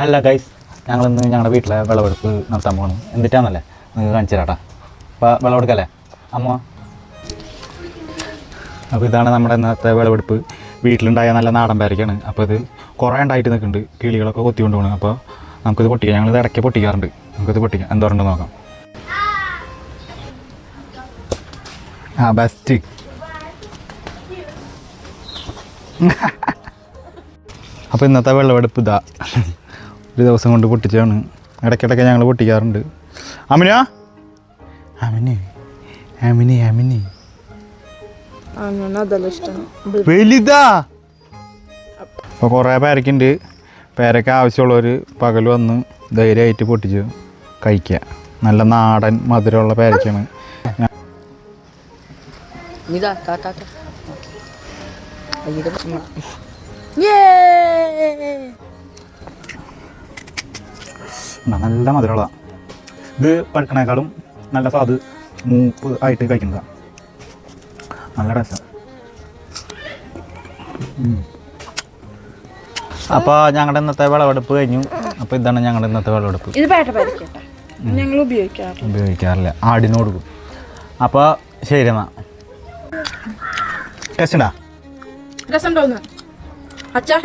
അല്ല ഗൈസ്, ഞങ്ങളിന്ന് ഞങ്ങളുടെ വീട്ടിലെ വിളവെടുപ്പ് നടത്താൻ പോകണം. എന്നിട്ടാന്നല്ലേ നിങ്ങൾക്ക് കാണിച്ചു തരാട്ടാ. അപ്പോൾ വിളവെടുക്കല്ലേ അമ്മ? അപ്പോൾ ഇതാണ് നമ്മുടെ ഇന്നത്തെ വിളവെടുപ്പ്. വീട്ടിലുണ്ടായ നല്ല നാടൻ പേരയ്ക്കാണ്. അപ്പോൾ ഇത് കുറേ ഉണ്ടായിട്ട് നിൽക്കുന്നുണ്ട്. കിളികളൊക്കെ കൊത്തിക്കൊണ്ട് പോകണം. അപ്പോൾ നമുക്കിത് പൊട്ടിക്കാം. ഞങ്ങളിത് ഇടയ്ക്ക് പൊട്ടിക്കാറുണ്ട്. നമുക്കിത് പൊട്ടിക്കാം. എന്തോരുണ്ടെന്ന് നോക്കാം. ബെസ്റ്റ്. അപ്പോൾ ഇന്നത്തെ വിളവെടുപ്പ് ഇതാ ഒരു ദിവസം കൊണ്ട് പൊട്ടിച്ചാണ്. ഇടയ്ക്കിടയ്ക്ക് ഞങ്ങൾ പൊട്ടിക്കാറുണ്ട്. അമിനാ അമിനി അമിനി അമിനി വലുതാ. അപ്പോൾ കുറേ പേരയ്ക്കുണ്ട്. പേരയ്ക്ക് ആവശ്യമുള്ളവർ പകൽ വന്ന് ധൈര്യമായിട്ട് പൊട്ടിച്ച് കഴിക്കുക. നല്ല നാടൻ മധുരമുള്ള പേരയ്ക്കാണ്. നല്ല മധുരമുള്ളതാണ്. ഇത് പഴുക്കണേക്കാളും നല്ല സ്വാദ് മൂപ്പ് ആയിട്ട് കഴിക്കുന്നതാണ്. നല്ല രസം. അപ്പോൾ ഞങ്ങളുടെ ഇന്നത്തെ വിളവെടുപ്പ് കഴിഞ്ഞു. അപ്പോൾ ഇതാണ് ഞങ്ങളുടെ ഇന്നത്തെ വിളവെടുപ്പ്. ഞങ്ങൾ ഉപയോഗിക്കാറില്ല, ആടിന് കൊടുക്കും. അപ്പോൾ ശരി എന്നാ. ടേസ്റ്റ് ഉണ്ടാ? രസമുണ്ടോന്ന് അച്ചാ?